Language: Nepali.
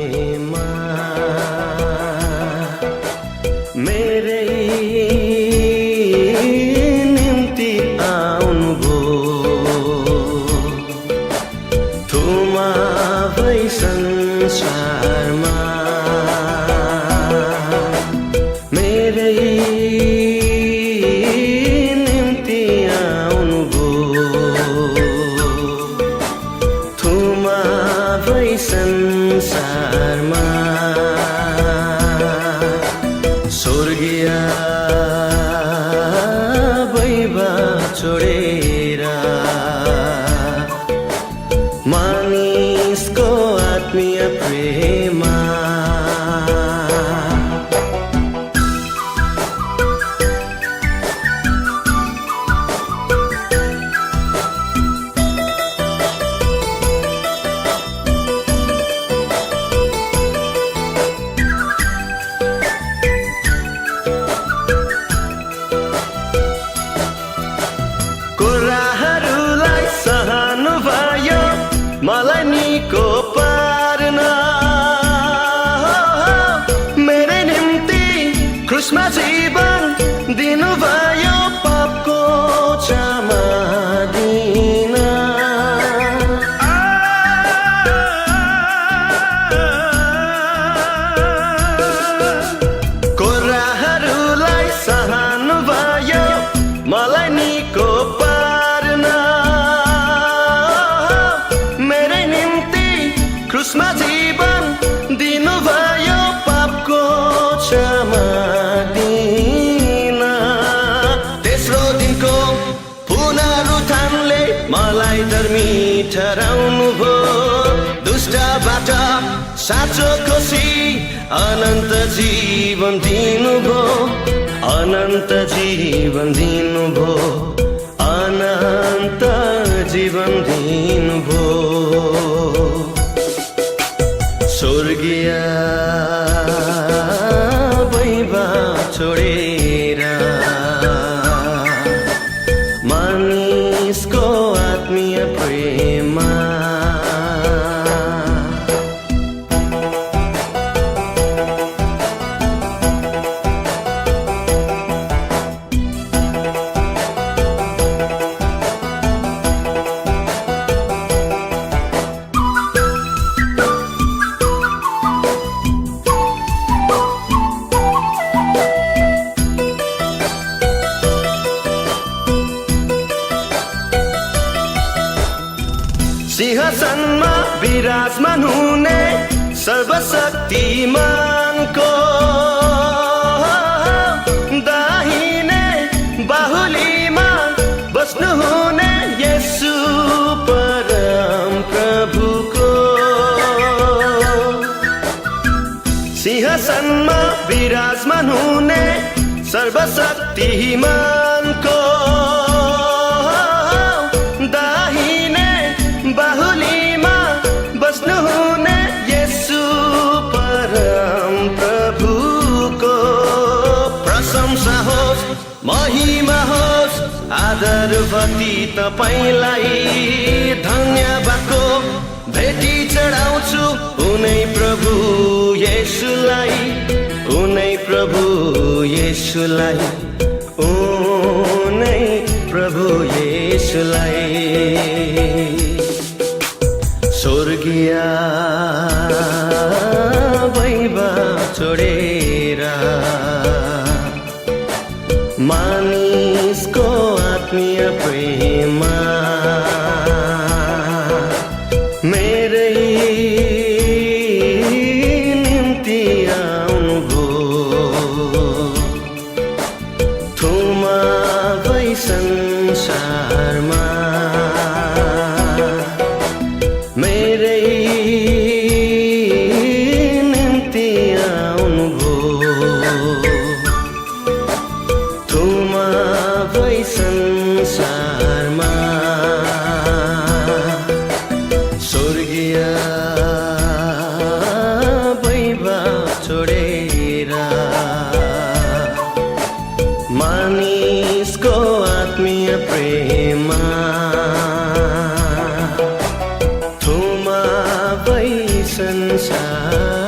प्रेमा मेरै निम्ति आउनुभयो थुमा भई संसारमा मेरै निम्ति आउनुभयो थुमा भई संसारमा स्वर्गीय वैभव छोडेर मानिसको आत्मीय प्रेमा कुराहरूलाई सहनु भयो मलाई निको पार्न मेरै निम्ति क्रुसमा जीवन दिनुभयो पापको क्षमा दिन कुराहरूलाई सहनु भयो मलाई निको क्रुसमा जीवन दिनुभयो पापको क्षमा दिन तेस्रो दिनको पुनरुत्थानले मलाई धर्मी ठहराउनु भयो दुष्टबाट साँचो खोसी अनन्त जीवन दिनुभयो अनन्त जीवन दिनुभयो अनन्त जीवन दिनुभयो स्वर्गीय वैभव छोडेर मानिसको आत्मीय प्रेमा सिंहासनमा विराजमान हुने सर्वशक्तिमानको दाहिने बाहुलीमा बस्नुहुने येशू परम प्रभुको सिंहासनमा विराजमान हुने सर्वशक्तिमानको बाहुलीमा बस्नुहुने येशू परम प्रभुको प्रशंसा होस् महिमा होस् आदर भक्ति तपाईलाई धन्यवादको भेटी चढाउँछु उनै प्रभु येशूलाई उनै प्रभु येशूलाई उनै प्रभु येशूलाई स्वर्गीय वैभव छोडेर मानिसको आत्मीय प्रेमा मेरै निम्ति आउनुभयो थुमा भई संसारमा मेरै निम्ति आउनुभयो थुमा भई संसारमा स्वर्गीय वैभव छोडेर मानिसको आत्मीय प्रेमा थुमा भई संसार